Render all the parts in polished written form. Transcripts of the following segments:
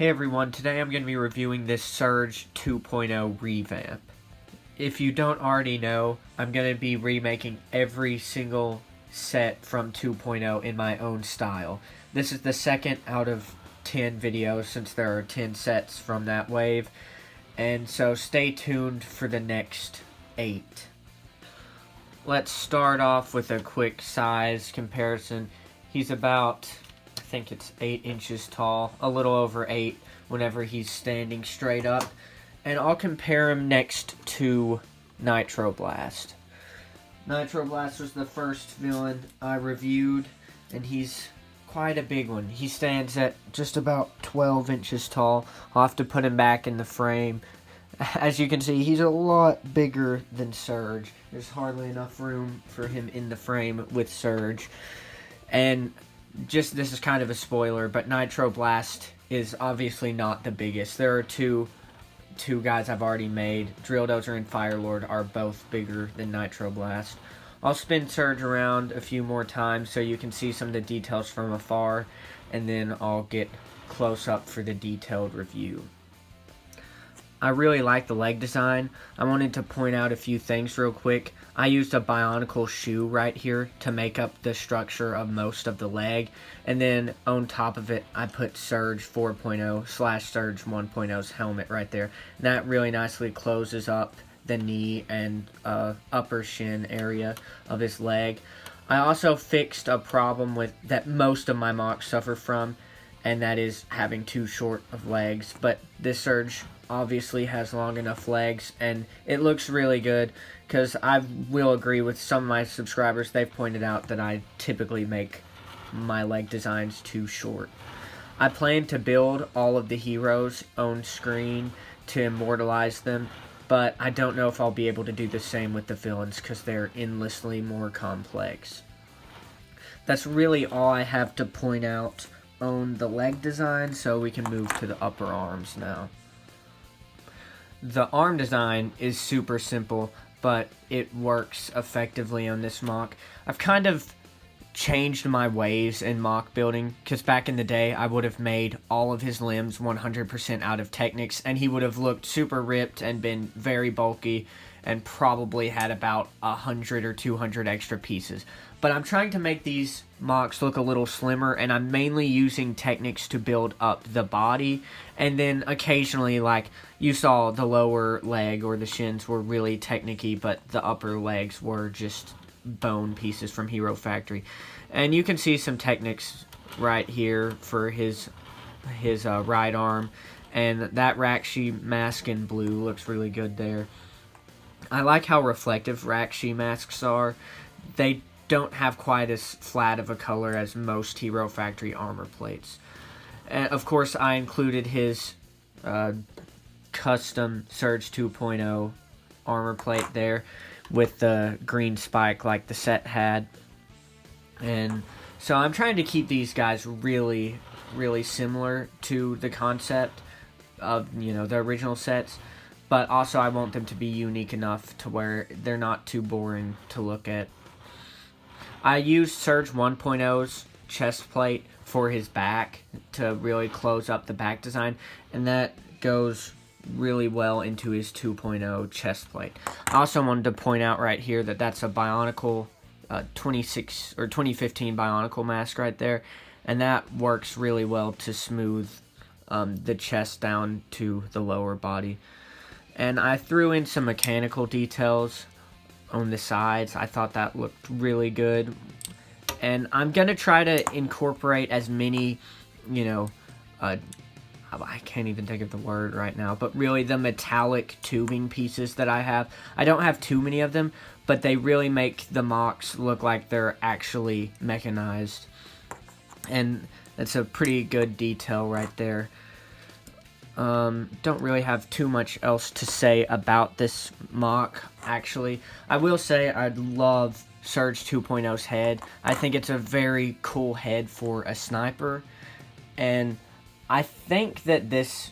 Hey everyone, today I'm going to be reviewing this Surge 2.0 revamp. If you don't already know, I'm going to be remaking every single set from 2.0 in my own style. This is the second out of 10 videos since there are 10 sets from that wave, and so stay tuned for the next 8. Let's start off with a quick size comparison. He's about, I think it's 8 inches tall, a little over 8 whenever he's standing straight up. And I'll compare him next to Nitro Blast. Nitro Blast was the first villain I reviewed, and he's quite a big one. He stands at just about 12 inches tall. I'll have to put him back in the frame. As you can see, he's a lot bigger than Surge. There's hardly enough room for him in the frame with Surge. And just, this is kind of a spoiler, but Nitro Blast is obviously not the biggest. There are two guys I've already made. Drill Dozer and Firelord are both bigger than Nitro Blast. I'll spin Surge around a few more times so you can see some of the details from afar, and then I'll get close up for the detailed review. I really like the leg design. I wanted to point out a few things real quick. I used a Bionicle shoe right here to make up the structure of most of the leg. And then on top of it, I put Surge 4.0 / Surge 1.0's helmet right there. And that really nicely closes up the knee and upper shin area of his leg. I also fixed a problem that most of my MOCs suffer from, and that is having too short of legs. But this Surge obviously has long enough legs, and it looks really good, because I will agree with some of my subscribers. They've pointed out that I typically make my leg designs too short. I plan to build all of the heroes on screen to immortalize them, but I don't know if I'll be able to do the same with the villains because they're endlessly more complex. That's really all I have to point out on the leg design, so we can move to the upper arms now. The arm design is super simple, but it works effectively on this MOC. I've kind of changed my ways in MOC building, because back in the day I would have made all of his limbs 100% out of Technics, and he would have looked super ripped and been very bulky and probably had about 100 or 200 extra pieces. But I'm trying to make these MOCs look a little slimmer, and I'm mainly using Technics to build up the body, and then occasionally, like you saw, the lower leg or the shins were really Technic-y, but the upper legs were just bone pieces from Hero Factory. And you can see some Technics right here for his right arm, and that Rakshi mask in blue looks really good there. I like how reflective Rakshi masks are. They don't have quite as flat of a color as most Hero Factory armor plates. And of course, I included his custom Surge 2.0 armor plate there with the green spike like the set had. And so I'm trying to keep these guys really, really similar to the concept of, the original sets. But also I want them to be unique enough to where they're not too boring to look at. I used Surge 1.0's chest plate for his back to really close up the back design, and that goes really well into his 2.0 chest plate. I also wanted to point out right here that that's a Bionicle 2015 Bionicle mask right there, and that works really well to smooth the chest down to the lower body. And I threw in some mechanical details on the sides. I thought that looked really good. And I'm going to try to incorporate as many, I can't even think of the word right now, but really the metallic tubing pieces that I have. I don't have too many of them, but they really make the MOCs look like they're actually mechanized. And that's a pretty good detail right there. Don't really have too much else to say about this MOC, actually. I will say I love Surge 2.0's head. I think it's a very cool head for a sniper, and I think that this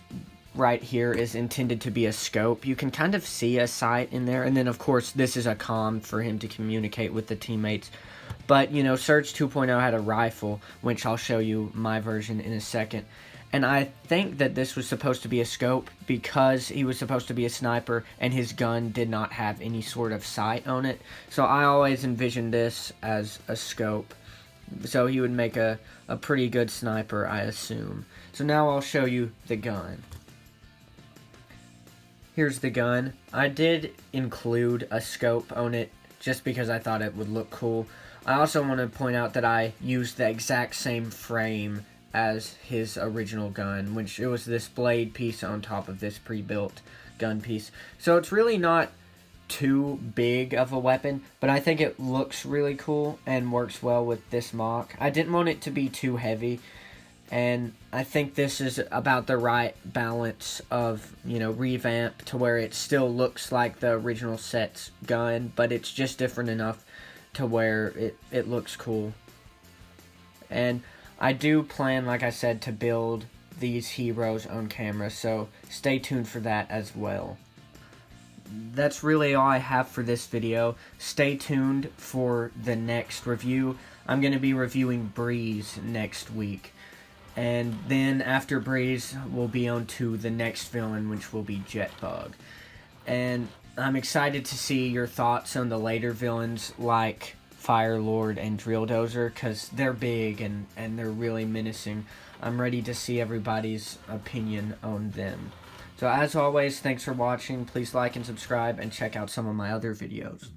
right here is intended to be a scope. You can kind of see a sight in there, and then of course this is a comm for him to communicate with the teammates. But, Surge 2.0 had a rifle, which I'll show you my version in a second. And I think that this was supposed to be a scope because he was supposed to be a sniper and his gun did not have any sort of sight on it. So I always envisioned this as a scope. So he would make a pretty good sniper, I assume. So now I'll show you the gun. Here's the gun. I did include a scope on it just because I thought it would look cool. I also want to point out that I used the exact same frame as his original gun, which it was this blade piece on top of this pre-built gun piece. So it's really not too big of a weapon, but I think it looks really cool and works well with this MOC. I didn't want it to be too heavy, and I think this is about the right balance of, you know, revamp to where it still looks like the original Set's gun, but it's just different enough to where it looks cool. And I do plan, like I said, to build these heroes on camera, so stay tuned for that as well. That's really all I have for this video. Stay tuned for the next review. I'm going to be reviewing Breeze next week. And then after Breeze, we'll be on to the next villain, which will be Jetbug. And I'm excited to see your thoughts on the later villains like Fire Lord and Drill Dozer, because they're big and they're really menacing. I'm ready to see everybody's opinion on them. So as always, thanks for watching. Please like and subscribe and check out some of my other videos.